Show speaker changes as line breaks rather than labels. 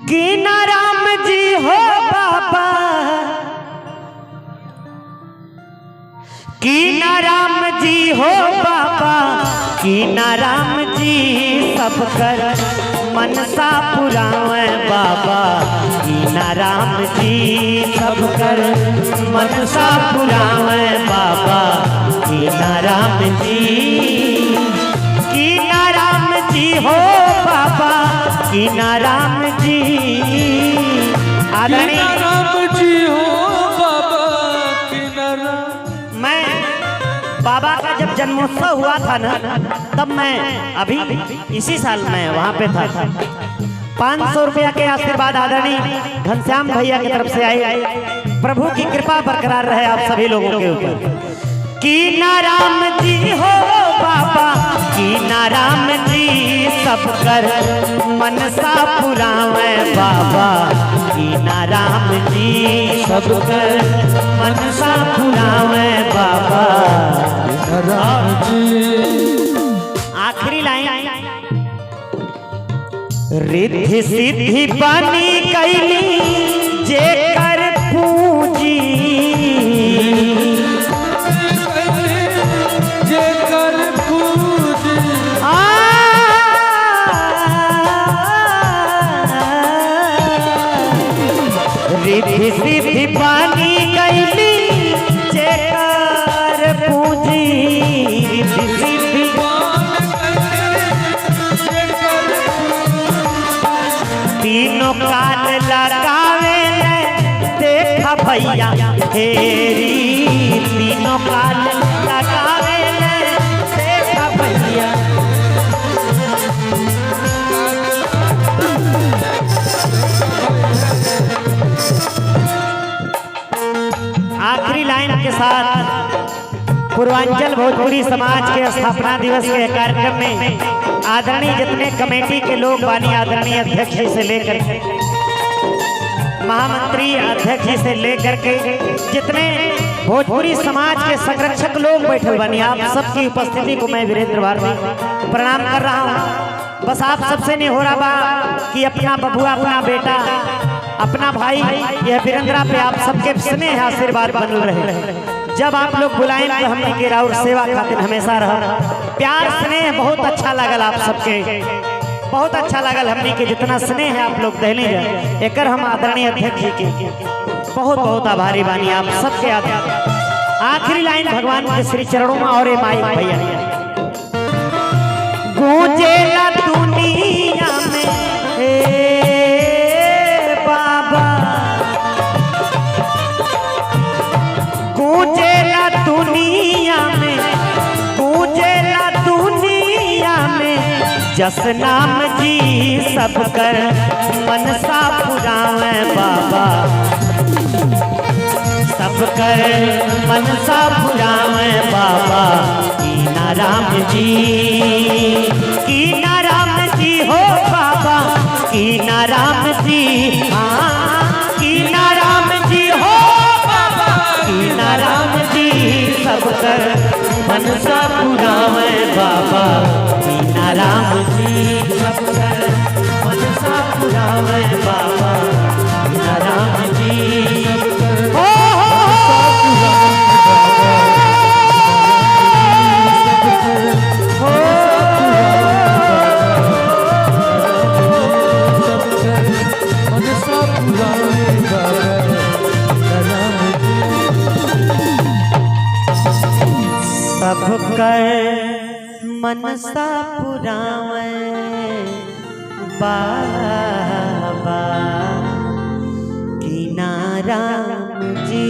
कि ना राम जी हो बाबा, कि ना राम जी हो बाबा, कि ना राम जी सब कर मनसा पुरावे बाबा, कि ना राम जी सब कर मनसा पुरावे बाबा, कि ना राम जी, कि ना राम जी हो बाबा, कि ना राम जी आदरणीय
राम जी हो बाबा, कि ना राम।
मैं बाबा का जब जन्मोत्सव हुआ था ना, तब मैं अभी इसी साल मैं वहाँ पे था। 500 रुपया के आशीर्वाद आदरणीय घनश्याम भैया की तरफ से आए। प्रभु की कृपा बरकरार रहे आप सभी लोगों के ऊपर। कि ना राम जी हो बाबा, कि ना राम जी सब कर मनसा पुरावे बाबा, कि ना राम जी सब कर मनसा पुरावे बाबा,
राम जी।
आखिरी लाइन, रिद्धि सिद्धि बनी कैली जे कर पूजी,
जे कर पूजी।
रिद्धि सिद्धि बनी कैली जे कर पूजी, रिद्धि सिद्धि तीनों काल लगावे ले देखा भैया हेरी, तीनों काल लगावे ले देखा भैया। आखिरी लाइन के साथ पूर्वांचल भोजपुरी समाज के स्थापना दिवस के कार्यक्रम में आदरणीय जितने कमेटी के लोग बानी, आदरणीय अध्यक्ष जी से लेकर महामंत्री अध्यक्ष जी से लेकर के जितने भोजपुरी समाज के संरक्षक लोग बैठे बानी, आप सबकी उपस्थिति को मैं वीरेंद्र भारती प्रणाम कर रहा हूँ। बस आप सबसे नहीं हो रहा बा कि अपना बबुआ, अपना बेटा, अपना भाई यह वीरेंद्रा पे आप सबके स्नेह आशीर्वाद बनल रहे। जब आप लोग बुलाएं तो हमने के राउर सेवा खातिर हमेशा रह। प्यार स्नेह बहुत अच्छा लगल, आप सबके बहुत अच्छा लगल। हमने के जितना स्नेह है आप लोग दहली जाए, एक हम आदरणीय अध्यक्ष जी के बहुत बहुत आभारी बानी आप सबके। आखिरी लाइन भगवान के श्री चरणों में और माई भैया, गूंजेला दुनिया में बाबा, गूंजेला दुनिया में, गूंजेला दुनिया में जस नाम जी सब कर मनसा पुरावे बाबा, सब कर मनसा पुरावे बाबा, कि ना राम जी, कि ना राम जी हो बाबा, कि ना राम जी, हाँ कि ना राम जी हो बाबा, कि ना राम जी सब कर मनसा पुरावे बाबा, कि ना राम जी सब कर मनसा पुरावे बाबा, कि ना राम जी हो सब कर मनसा पुरावे बाबा, कि ना राम जी